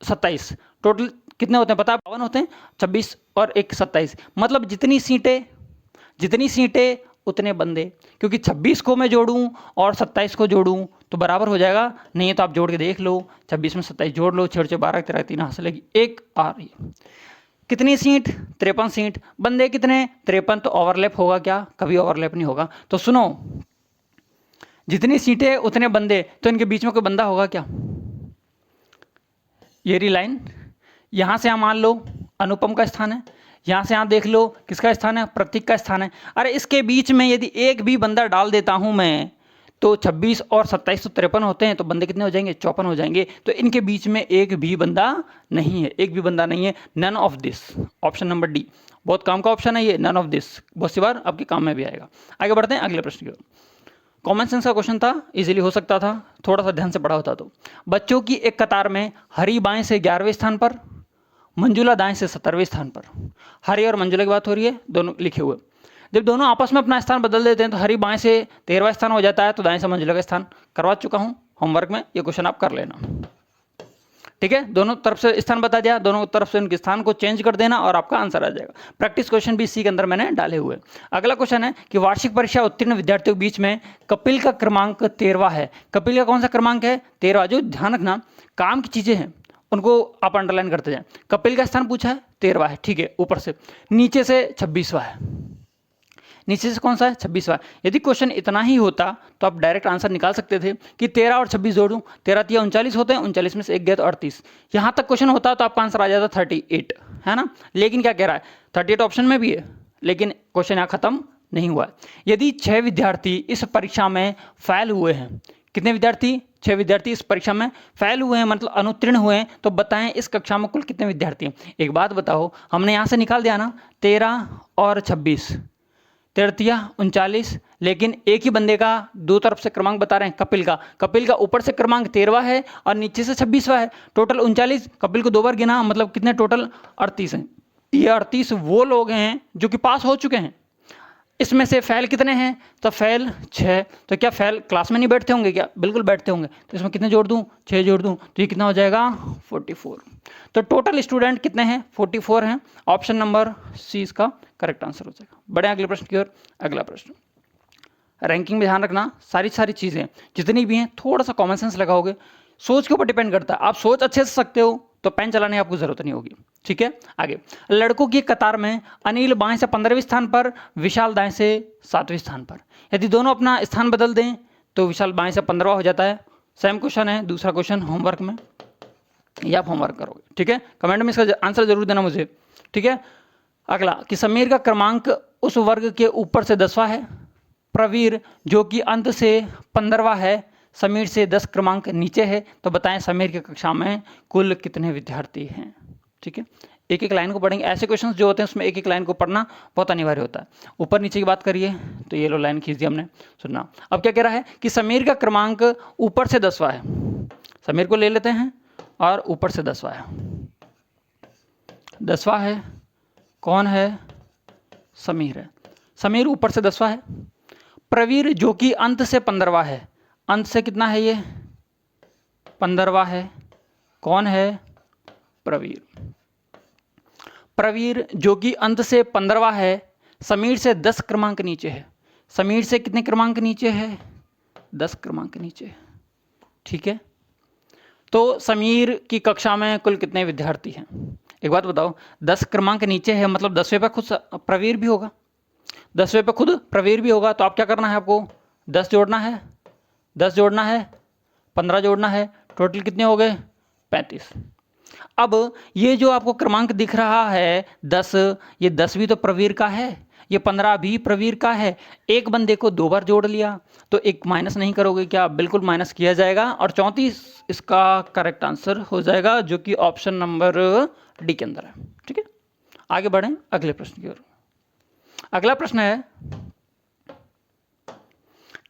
27 टोटल कितने होते हैं पता है, 52 होते हैं। 26 और 1 27, मतलब जितनी सीटें उतने बंदे, क्योंकि 26 को मैं जोड़ूं और 27 को जोड़ूं तो बराबर हो जाएगा, नहीं है तो आप जोड़ के देख लो, 26 में 27 जोड़ लो, 6 6 12 13 3 हासिल लगी 1 आ रही है। कितनी सीट, 53 सीट, बंदे कितने, 53। तो ओवरलैप होगा क्या, कभी ओवरलैप नहीं होगा। तो सुनो, जितनी सीटें उतने बंदे, तो इनके बीच में कोई बंदा होगा क्या, ये रही लाइन, यहां से यहां मान लो अनुपम का स्थान है, यहां से यहां देख लो किसका स्थान है, प्रतीक का स्थान है। अरे इसके बीच में यदि एक भी बंदा डाल देता हूं मैं, तो 26 और 27 तो 53 होते हैं, तो बंदे कितने हो जाएंगे, 54 हो जाएंगे। तो इनके बीच में एक भी बंदा नहीं है, एक भी बंदा नहीं है, none of this, option number D. बहुत काम का ऑप्शन है ये, नन ऑफ दिस, बहुत सी बार आपके काम में भी आएगा। आगे बढ़ते हैं अगले प्रश्न की ओर। कॉमन सेंस का क्वेश्चन था, इजीली हो सकता था, थोड़ा सा ध्यान से पढ़ा होता तो। बच्चों की एक कतार में हरी बाएं से 11वें स्थान पर, मंजुला दाएं से 17वें स्थान पर। हरी और मंजुला की बात हो रही है, दोनों लिखे हुए। जब दोनों आपस में अपना स्थान बदल देते हैं तो हरी बाएं से 13वां स्थान हो जाता है, तो दाएं से मंजुला का स्थान करवा चुका हूं होमवर्क में, ये क्वेश्चन आप कर लेना। ठीक है, दोनों तरफ से स्थान बता दिया, दोनों तरफ से उनके स्थान को चेंज कर देना और आपका आंसर आ जाएगा। प्रैक्टिस क्वेश्चन भी इसी के अंदर मैंने डाले हुए। अगला क्वेश्चन है कि वार्षिक परीक्षा उत्तीर्ण विद्यार्थियों के बीच में कपिल का क्रमांक 13वां है। कपिल का कौन सा क्रमांक है? 13वां। जो ध्यान रखना, काम की चीजें हैं उनको आप अंडरलाइन करते जाएं। कपिल का स्थान पूछा है, 13वां है, ठीक है, ऊपर से। नीचे से 26वां है, नीचे से कौन सा है? 26वां। यदि क्वेश्चन इतना ही होता तो आप डायरेक्ट आंसर निकाल सकते थे कि 13 और 26 जोड़ूं, 13 तिया 39 होते हैं, 39 में से एक गया तो 38। यहां तक क्वेश्चन होता तो आपका आंसर आ जाता 38, है ना। लेकिन क्या कह रहा है, 38 ऑप्शन में भी है, लेकिन क्वेश्चन यहां खत्म नहीं हुआ है। यदि 6 विद्यार्थी इस परीक्षा में फेल हुए हैं, कितने विद्यार्थी? 6 विद्यार्थी इस परीक्षा में फेल हुए हैं, मतलब अनुत्तीर्ण हुए हैं, तो बताएं इस कक्षा में कुल कितने विद्यार्थी हैं। एक बात बताओ, हमने यहां से निकाल दिया ना 13 और 26, 13 39, लेकिन एक ही बंदे का दो तरफ से क्रमांक बता रहे हैं, कपिल का ऊपर से क्रमांक 13वां है और नीचे से 26वां है, टोटल 39। कपिल को 2 बार गिना, मतलब कितने टोटल? 38 हैं। ये 38 वो लोग हैं जो कि पास हो चुके हैं। इसमें से फेल कितने हैं? तो फेल 6। तो क्या फेल क्लास में नहीं बैठते होंगे क्या? बिल्कुल बैठते होंगे। तो इसमें कितने जोड़ दूं? 6 जोड़ दूं, तो ये कितना हो जाएगा? 44। तो टोटल स्टूडेंट कितने हैं? 44 हैं। ऑप्शन नंबर सी इसका करेक्ट आंसर हो जाएगा। बढ़े अगले प्रश्न की ओर। अगला प्रश्न, रैंकिंग में ध्यान रखना, सारी चीजें जितनी भी हैं थोड़ा सा कॉमन सेंस लगाओगे, सोच के ऊपर डिपेंड करता है। आप सोच अच्छे से सकते हो तो पेन चलाने की आपको जरूरत नहीं होगी। ठीक है, आगे। लड़कों की कतार में अनिल बाएं से 15वें स्थान पर, विशाल दाएं से 7वें स्थान पर। यदि दोनों अपना स्थान बदल दें तो विशाल बाएं से 15वां हो जाता है। सेम क्वेश्चन है, दूसरा क्वेश्चन होमवर्क में, ये आप होमवर्क करोगे। ठीक है, कमेंट में इसका आंसर जरूर देना मुझे। ठीक है, अगला कि समीर का क्रमांक उस वर्ग के ऊपर से 10वां है। प्रवीर जो कि अंत से 15वां है, समीर से 10 क्रमांक नीचे है, तो बताएं समीर की कक्षा में कुल कितने विद्यार्थी हैं। ठीक है, एक एक लाइन को पढ़ेंगे। ऐसे क्वेश्चंस जो होते हैं उसमें एक एक लाइन को पढ़ना बहुत अनिवार्य होता है। ऊपर नीचे की बात करिए तो ये लो लाइन खींच दी हमने, सुनना। अब क्या कह रहा है कि समीर का क्रमांक ऊपर से 10वां है। समीर को ले लेते हैं और ऊपर से 10वां है, 10वां है, कौन है? समीर है। समीर ऊपर से 10वां है। प्रवीर जो कि अंत से 15वां है, अंत से कितना है ये? 15वां है, कौन है? प्रवीर। प्रवीर जो कि अंत से 15वां है, समीर से 10 क्रमांक नीचे है। समीर से कितने क्रमांक नीचे है? 10 क्रमांक नीचे है। ठीक है, तो समीर की कक्षा में कुल कितने विद्यार्थी हैं? एक बात बताओ, 10 क्रमांक नीचे है मतलब 10वें पे खुद प्रवीर भी होगा, 10वें पे खुद प्रवीर भी होगा। तो आप क्या करना है, आपको 10 जोड़ना है, 10 जोड़ना है, 15 जोड़ना है, टोटल कितने हो गए? 35। अब ये जो आपको क्रमांक दिख रहा है 10, ये 10 भी तो प्रवीर का है, ये 15 भी प्रवीर का है। एक बंदे को 2 बार जोड़ लिया तो एक माइनस नहीं करोगे क्या? बिल्कुल माइनस किया जाएगा और 34 इसका करेक्ट आंसर हो जाएगा, जो कि ऑप्शन नंबर डी के अंदर है। ठीक है, आगे बढ़ें अगले प्रश्न की ओर। अगला प्रश्न है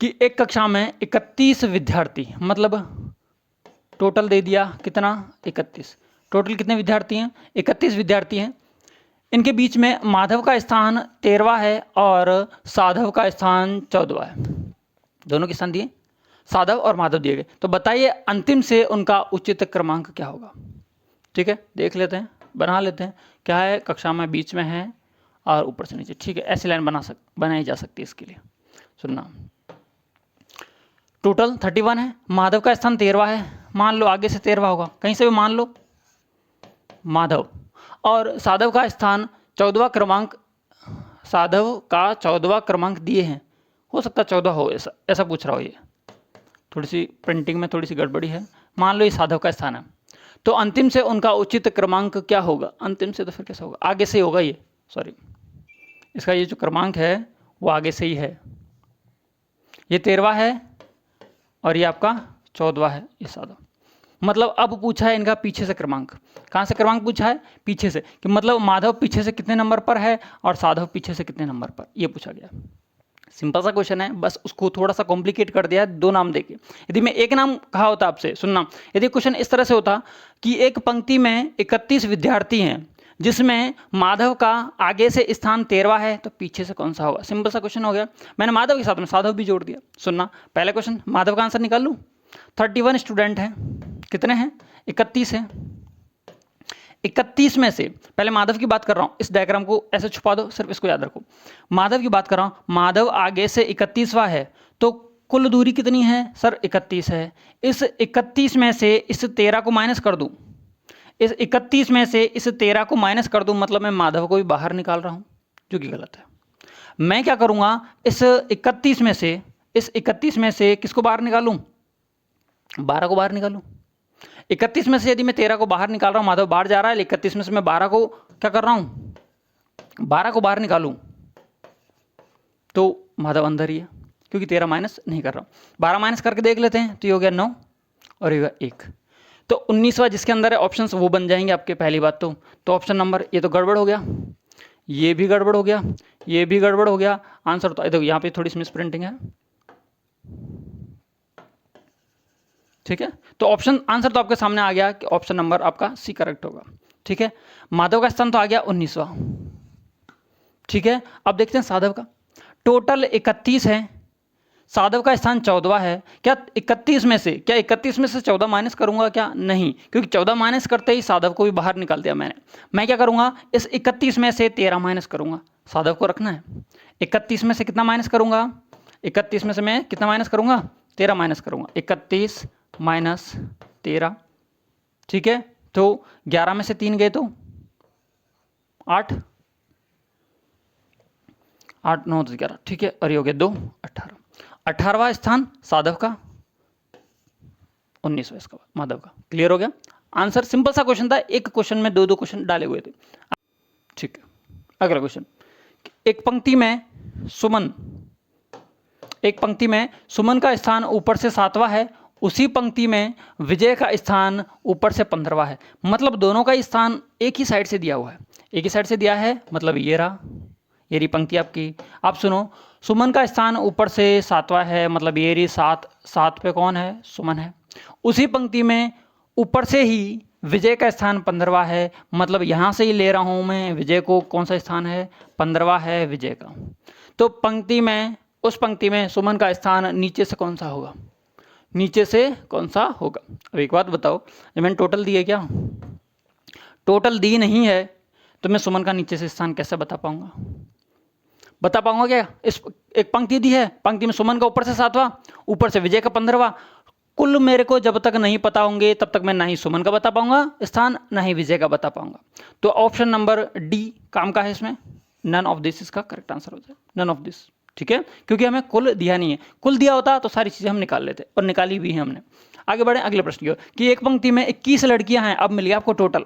कि एक कक्षा में 31 विद्यार्थी, मतलब टोटल दे दिया कितना? 31। टोटल कितने विद्यार्थी हैं? 31 विद्यार्थी हैं। इनके बीच में माधव का स्थान 13वां है और साधव का स्थान 14वां है। दोनों के स्थान दिए, साधव और माधव दिए गए। तो बताइए अंतिम से उनका उचित क्रमांक क्या होगा। ठीक है, देख लेते हैं, बना लेते हैं। क्या है? कक्षा में बीच में है और ऊपर से नीचे। ठीक है, ऐसी लाइन बनाई जा सकती है। इसके लिए सुनना, टोटल 31 है, माधव का स्थान 13वां है, मान लो आगे से 13वां होगा, कहीं से भी मान लो माधव, और साधव का स्थान 14वां क्रमांक, साधव का 14वां क्रमांक दिए हैं, हो सकता 14 हो, ऐसा पूछ रहा हो। ये थोड़ी सी प्रिंटिंग में थोड़ी सी गड़बड़ी है। मान लो ये साधव का स्थान है, तो अंतिम से उनका उचित क्रमांक क्या होगा? अंतिम से तो फिर कैसे होगा? आगे से ही होगा ये, सॉरी, इसका ये जो क्रमांक है वो आगे से ही है। ये 13वां है और ये आपका 14वां है, ये साधव। मतलब अब पूछा है इनका पीछे से क्रमांक। कहाँ से क्रमांक पूछा है? पीछे से, कि मतलब माधव पीछे से कितने नंबर पर है और साधव पीछे से कितने नंबर पर, ये पूछा गया। सिंपल सा क्वेश्चन है, बस उसको थोड़ा सा कॉम्प्लिकेट कर दिया है 2 नाम देके। यदि मैं एक नाम कहा होता आपसे, सुनना, यदि क्वेश्चन इस तरह से होता कि एक पंक्ति में 31 विद्यार्थी हैं जिसमें माधव का आगे से स्थान 13वां है, तो पीछे से कौन सा होगा? सिंपल सा क्वेश्चन हो गया। मैंने माधव के साथ में साधव भी जोड़ दिया। सुनना, पहला क्वेश्चन, माधव का आंसर निकाल लूँ। 31 स्टूडेंट हैं, कितने हैं? 31 हैं। 31 में से, पहले माधव की बात कर रहा हूं, इस डायग्राम को ऐसे छुपा दो, सिर्फ इसको याद रखो। माधव की बात कर रहा हूं, माधव आगे से 31वां है, तो कुल दूरी कितनी है सर? 31 है। इस 31 में से इस 13 को माइनस कर दूं, इस 31 में से इस 13 को माइनस कर दूं, मतलब मैं माधव को भी बाहर निकाल रहा हूं, जो कि गलत है। मैं क्या करूंगा, इस 31 में से किसको बाहर निकालूं? 12 को बाहर निकालूं। 31 में से यदि मैं 13 को बाहर निकाल रहा हूं, माधव बाहर जा रहा है, 31 में से मैं 12 को क्या कर रहा हूं? 12 को बाहर निकालूं तो माधव अंदर ही है, क्योंकि 13 माइनस नहीं कर रहा हूं। 12 माइनस करके देख लेते हैं, तो ये हो गया 9 और ये हो गया 1। तो 19वां जिसके अंदर है ऑप्शंस, वो बन जाएंगे आपके। पहली बात तो ऑप्शन नंबर, ये तो गड़बड़ हो गया, ये भी गड़बड़ हो गया, ये भी गड़बड़ हो गया। आंसर तो देखो यहाँ पे थोड़ी सी मिस प्रिंटिंग है, ठीक है। तो ऑप्शन आंसर तो आपके सामने आ गया कि ऑप्शन नंबर आपका सी करेक्ट होगा, ठीक है। माधव का स्थान तो आ गया 19वां, ठीक है। अब देखते हैं साधव का। टोटल 31 है, साधव का स्थान 14वां है। क्या 31 में से 14 माइनस करूंगा? क्या नहीं, क्योंकि 14 माइनस करते ही साधव को भी बाहर निकाल दिया मैंने। मैं क्या करूंगा, इस 31 में से 13 माइनस करूंगा, साधव को रखना है। 31 में से कितना माइनस करूंगा? 31 में से मैं कितना माइनस करूंगा? 13 माइनस करूंगा। 31 माइनस 13, ठीक है। तो 11 में से 3 गए तो 8, 8 9 10 11, ठीक है। और ये हो गया 2 18। 18वां स्थान साधव का, 19वां इसका माधव का। क्लियर हो गया? आंसर सिंपल सा क्वेश्चन था, एक क्वेश्चन में 2 क्वेश्चन डाले हुए थे, ठीक है। अगला क्वेश्चन, एक पंक्ति में सुमन का स्थान ऊपर से 7वां है, उसी पंक्ति में विजय का स्थान ऊपर से 15वां है। मतलब दोनों का स्थान एक ही साइड से दिया हुआ है, एक ही साइड से दिया है, मतलब ये रहा, ये रही पंक्ति आपकी। आप सुनो, सुमन का स्थान ऊपर से 7वां है, मतलब ये रही 7 पे कौन है? सुमन है। उसी पंक्ति में ऊपर से ही विजय का स्थान 15वां है, मतलब यहाँ से ही ले रहा हूँ मैं विजय को, कौन सा स्थान है? 15वां है विजय का। तो उस पंक्ति में सुमन का स्थान नीचे से कौन सा होगा? नीचे से कौन सा होगा? अब एक बात बताओ, जब मैंने टोटल दी है, क्या टोटल दी नहीं है, तो मैं सुमन का नीचे से स्थान कैसे बता पाऊंगा क्या? इस एक पंक्ति दी है, पंक्ति में सुमन का ऊपर से 7वां, ऊपर से विजय का 15वां। कुल मेरे को जब तक नहीं पता होंगे तब तक मैं ना ही सुमन का बता पाऊंगा स्थान, ना ही विजय का बता पाऊंगा। तो ऑप्शन नंबर डी काम का है इसमें, नन ऑफ दिस इसका करेक्ट आंसर हो जाए, नन ऑफ दिस, ठीक है। क्योंकि हमें कुल दिया नहीं है, कुल दिया होता तो सारी चीजें हम निकाल लेते, और निकाली भी है हमने। आगे बढ़े अगले प्रश्न की ओर, कि एक पंक्ति में 21 लड़कियां हैं। अब मिल गया आपको टोटल,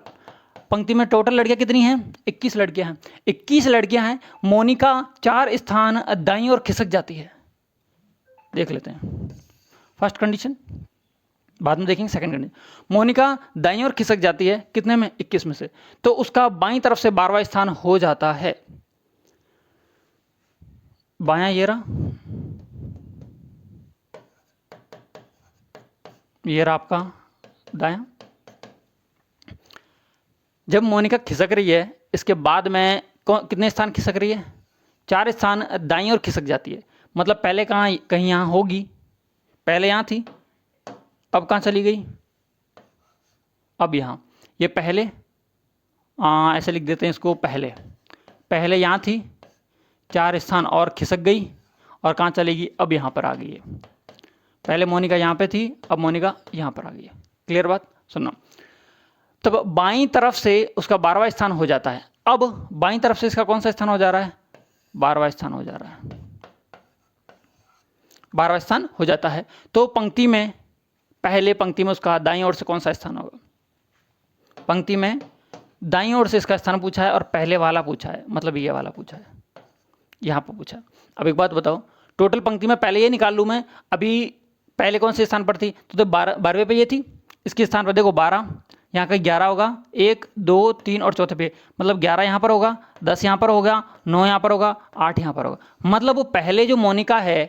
पंक्ति में टोटल लड़कियां कितनी हैं? 21 लड़कियां हैं। 21 लड़कियां हैं, मोनिका 4 स्थान दाईं ओर खिसक जाती है। देख लेते हैं फर्स्ट कंडीशन, बाद में देखेंगे सेकंड कंडीशन। मोनिका दाईं ओर खिसक जाती है, कितने में? 21 में से। तो उसका बाईं तरफ से 12वां स्थान हो जाता है। बायां ये रहा, ये रहा आपका दायां। जब मोनिका खिसक रही है, इसके बाद में कितने स्थान खिसक रही है? 4 स्थान दाईं ओर खिसक जाती है। मतलब पहले कहाँ, कहीं यहाँ होगी, पहले यहाँ थी, अब कहाँ चली गई? अब यहाँ। ये पहले ऐसे लिख देते हैं इसको, पहले यहाँ थी, 4 स्थान और खिसक गई, और कहाँ चलेगी? अब यहाँ पर आ गई है। पहले मोनिका यहाँ पे थी, अब मोनिका यहाँ पर आ गई है। क्लियर बात? सुनना, तब बाईं तरफ से उसका 12वां स्थान हो जाता है। अब बाईं तरफ से इसका कौन सा स्थान हो जा रहा है? 12वां स्थान हो जा रहा है, 12वां स्थान हो जाता है। तो पंक्ति में, पहले पंक्ति में उसका दाईं ओर से कौन सा स्थान होगा? पंक्ति में दाईं ओर से इसका स्थान पूछा है, और पहले वाला पूछा है, मतलब ये वाला पूछा है, यहाँ पर पूछा। अब एक बात बताओ, टोटल पंक्ति में पहले ये निकाल लूँ मैं, अभी पहले कौन से स्थान पर थी? तो 12वें पे ये थी, इसके स्थान पर देखो 12, यहाँ का 11 होगा, 1 2 3 और चौथे पे, मतलब 11 यहाँ पर होगा, 10 यहाँ पर होगा, 9 यहाँ पर होगा, 8 यहाँ पर होगा। मतलब वो पहले जो मोनिका है,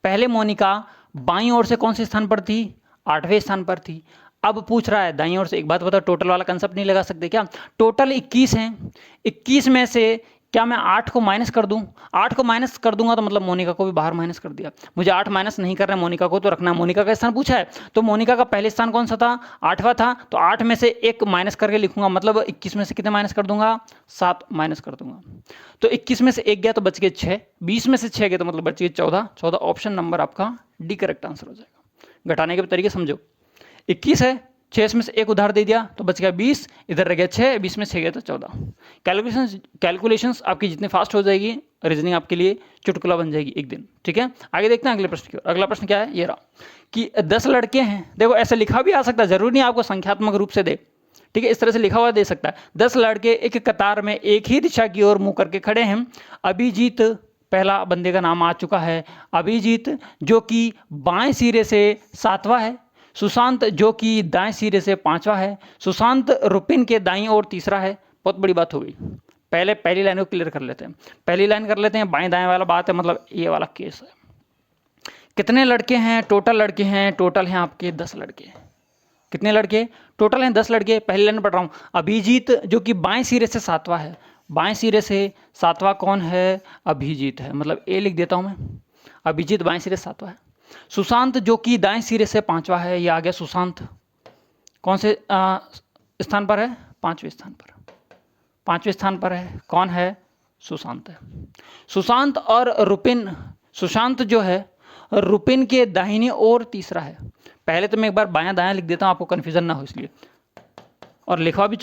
पहले मोनिका बाईं ओर से कौन से स्थान पर थी? 8वें स्थान पर थी। अब पूछ रहा है दाईं ओर से। एक बात बताओ, टोटल वाला कंसेप्ट नहीं लगा सकते क्या? टोटल 21 हैं, 21 में से क्या मैं 8 को माइनस कर दूं? 8 को माइनस कर दूंगा तो मतलब मोनिका को भी बाहर माइनस कर दिया। मुझे 8 माइनस नहीं करना है, मोनिका को तो रखना है। मोनिका का स्थान पूछा है, तो मोनिका का पहले स्थान कौन सा था? 8वां था, तो 8 में से 1 माइनस करके लिखूंगा, मतलब 21 में से कितने माइनस कर दूंगा? 7 माइनस कर दूंगा। तो 21 में से 1 गया तो बच गए 6, 20 में से 6 गया तो मतलब बच गए 14। 14 ऑप्शन नंबर आपका डी करेक्ट आंसर हो जाएगा। घटाने के तरीके समझो, 21 है, 6 में से 1 उधार दे दिया तो बच गया 20, इधर रह गया 6, 20 में 6 गया तो 14। कैलकुलेशंस आपकी जितनी फास्ट हो जाएगी, रीजनिंग आपके लिए चुटकुला बन जाएगी एक दिन। ठीक है, आगे देखते हैं अगले प्रश्न की ओर। अगला प्रश्न क्या है? ये रहा कि 10 लड़के हैं। देखो ऐसे लिखा भी आ सकता है, जरूरी नहीं आपको संख्यात्मक रूप से दे। ठीक है, इस तरह से लिखा हुआ दे सकता है। 10 लड़के एक कतार में एक ही दिशा की ओर मुंह करके खड़े हैं। अभिजीत, पहला बंदे का नाम आ चुका है, अभिजीत जो कि बाएं सिरे से 7वां है, सुशांत जो कि दाएं सिरे से 5वां है, सुशांत रुपिन के दाईं ओर 3रा है। बहुत बड़ी बात हो गई। पहले पहली लाइन को क्लियर कर लेते हैं। पहली लाइन कर लेते हैं, बाएं दाएं वाला बात है, मतलब ये वाला केस है। कितने लड़के हैं? टोटल लड़के हैं, टोटल हैं आपके 10 लड़के। कितने लड़के? टोटल हैं 10 लड़के। पहली लाइन पढ़ रहा हूँ, अभिजीत जो कि बाएं सिरे से 7वां है। बाएं सिरे से 7वां कौन है? अभिजीत है, मतलब ए लिख देता हूँ मैं। अभिजीत बाएं सिरे से 7वां है। सुशांत जो कि दाएं सिरे से 5वां है, ये आ गया सुशांत। कौन से स्थान पर है? 5वें स्थान पर। 5वें स्थान पर है, कौन है? सुशांत है। सुशांत और रुपिन, सुशांत जो है रुपिन के दाहिनी ओर 3रा है। पहले तो मैं एक बार बायां दायां लिख देता हूं, आपको कन्फ्यूजन ना हो इसलिए। और लिखवा भी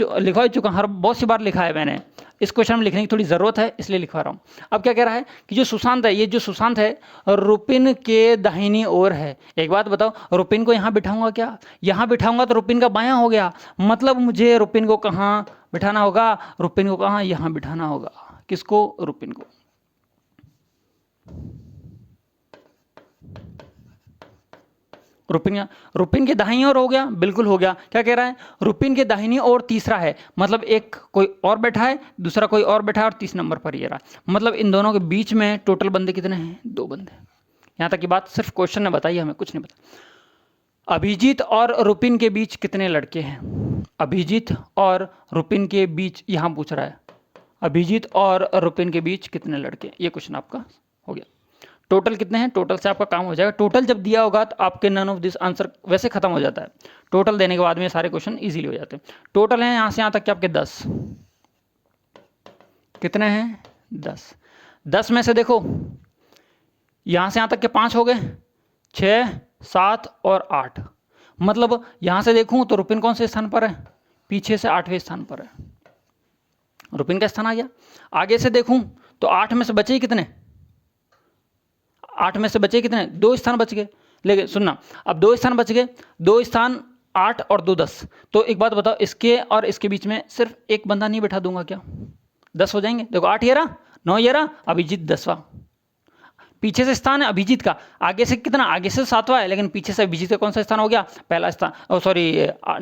चुका, हर बहुत सी बार लिखा है मैंने। इस क्वेश्चन में लिखने की थोड़ी ज़रूरत है, इसलिए लिखवा रहा हूँ। अब क्या कह रहा है कि जो सुशांत है, ये जो सुशांत है रुपिन के दाहिनी ओर है। एक बात बताओ, रुपिन को यहाँ बिठाऊंगा क्या? यहाँ बिठाऊंगा तो रुपिन का बायां हो गया, मतलब मुझे रुपिन को कहाँ बिठाना होगा? रुपिन को कहाँ? यहाँ बिठाना होगा। किसको? रुपिन को। रुपिन के दाहिनी ओर हो गया, बिल्कुल हो गया। क्या कह रहा है? रुपिन के दाहिनी ओर 3रा है, मतलब एक कोई और बैठा है, दूसरा कोई और बैठा है, और 30 नंबर पर ये रहा। मतलब इन दोनों के बीच में टोटल बंदे कितने हैं? 2 बंदे। यहाँ तक की बात सिर्फ क्वेश्चन ने बताई, हमें कुछ नहीं पता। अभिजीत और रुपिन के बीच कितने लड़के हैं? अभिजीत और रुपिन के बीच यहाँ पूछ रहा है, अभिजीत और रुपिन के बीच कितने लड़के? ये क्वेश्चन आपका हो गया। टोटल कितने हैं? टोटल से आपका काम हो जाएगा। टोटल जब दिया होगा तो आपके नन ऑफ दिस आंसर वैसे खत्म हो जाता है। टोटल देने के बाद में सारे क्वेश्चन इजीली हो जाते हैं। टोटल हैं यहाँ से यहाँ तक के आपके 10। कितने हैं? 10। 10 में से देखो यहाँ से यहाँ तक के 5 हो गए, 6 7 और 8। मतलब यहाँ से देखूँ तो रुपिन कौन से स्थान पर है? पीछे से 8वें स्थान पर है, रुपिन का स्थान आ गया। आगे से देखूँ तो 8 में से बचे ही कितने? 8 में से बचे कितने? 2 स्थान बच गए। लेकिन सुनना, अब 2 स्थान बच गए, 2 स्थान 8 और 2 10। तो एक बात बताओ, इसके और इसके बीच में सिर्फ एक बंदा नहीं बैठा दूंगा क्या? 10 हो जाएंगे। देखो 8 ये रहा, 9 ये रहा, अभिजीत 10वां। पीछे से स्थान है अभिजीत का, आगे से कितना? आगे से 7वां है, लेकिन पीछे से अभिजीत का कौन सा स्थान हो गया? पहला स्थान, सॉरी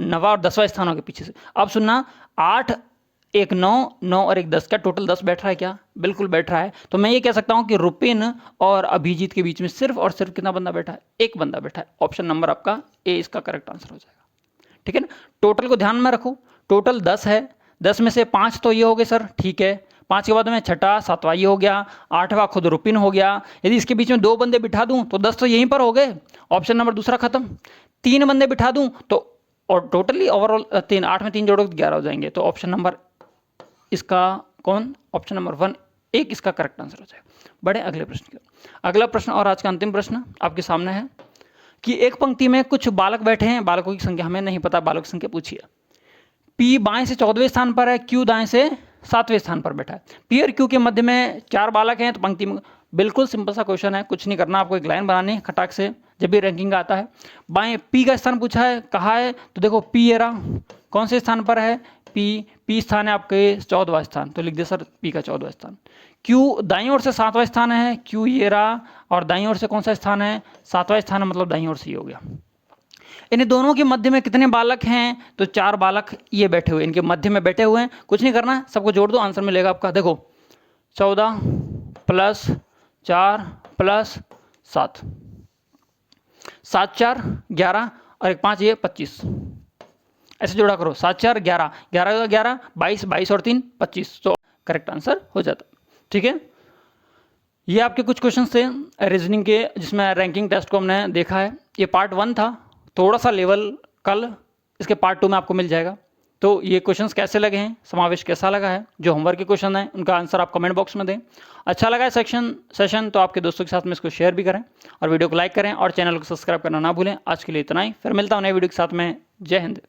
9वां और 10वां स्थान हो गया पीछे से। अब सुनना, 8 1 9 9 और 1 10 का टोटल 10 बैठ रहा है क्या? बिल्कुल बैठ रहा है। तो मैं ये कह सकता हूं कि रुपिन और अभिजीत के बीच में सिर्फ और सिर्फ कितना बंदा बैठा है? एक बंदा बैठा है। ऑप्शन नंबर आपका ए इसका करेक्ट आंसर हो जाएगा। ठीक है ना? टोटल को ध्यान में रखो, टोटल 10 है। 10 में से 5 तो ये हो गए सर, ठीक है। 5 के बाद में 6ठा 7वां ये हो गया, 8वां खुद रुपिन हो गया। यदि इसके बीच में 2 बंदे बिठा दूं तो 10 तो यहीं पर हो गए, ऑप्शन नंबर दूसरा खत्म। 3 बंदे बिठा दूं तो और टोटली ओवरऑल 3, 8 में 3 जोड़ोगे तो 11 हो जाएंगे। तो ऑप्शन नंबर इसका कौन? ऑप्शन नंबर 1 एक इसका करेक्ट आंसर हो जाएगा। बढ़े अगले प्रश्न की ओर। अगला प्रश्न और आज का अंतिम प्रश्न आपके सामने है कि एक पंक्ति में कुछ बालक बैठे हैं, बालकों की संख्या हमें नहीं पता, बालकों की संख्या पूछिए। पी बाएं से 14वें स्थान पर है, क्यू दाएं से 7वें स्थान पर बैठा है। पी और क्यू के मध्य में 4 बालक हैं, तो पंक्ति में बिल्कुल सिंपल सा क्वेश्चन है, कुछ नहीं करना, आपको एक लाइन बनानी है खटाक से, जब भी रैंकिंग आता है। बाएं पी का स्थान पूछा है, कहा है, तो देखो पी ये रहा, कौन से स्थान पर है? पी स्थान है आपके 14वां स्थान, तो लिख दे सर पी का 14वां स्थान। क्यू दाईं ओर से 7वां स्थान है, क्यू ये रहा, और दाईं ओर से कौन सा स्थान है? 7वां स्थान है, मतलब दाईं ओर से ही हो गया। इन्हें दोनों के मध्य में कितने बालक हैं, तो 4 बालक ये बैठे हुए, इनके मध्य में बैठे हुए हैं। कुछ नहीं करना, सबको जोड़ दो, आंसर मिलेगा आपका। देखो 14 प्लस 4 प्लस 7, 7 4 11 और 1 5 ये 25, ऐसे जोड़ा करो। 7 4 11, 11 11 22, 22 और 3 25, तो करेक्ट आंसर हो जाता। ठीक है, ये आपके कुछ क्वेश्चन थे रीजनिंग के, जिसमें रैंकिंग टेस्ट को हमने देखा है। ये पार्ट 1 था, थोड़ा सा लेवल कल इसके पार्ट 2 में आपको मिल जाएगा। तो ये क्वेश्चंस कैसे लगे हैं, समावेश कैसा लगा है, जो होमवर्क के क्वेश्चन हैं उनका आंसर आप कमेंट बॉक्स में दें। अच्छा लगा है सेशन तो आपके दोस्तों के साथ में इसको शेयर भी करें और वीडियो को लाइक करें और चैनल को सब्सक्राइब करना ना भूलें। आज के लिए इतना ही, फिर मिलता हूं नए वीडियो के साथ में। जय हिंद।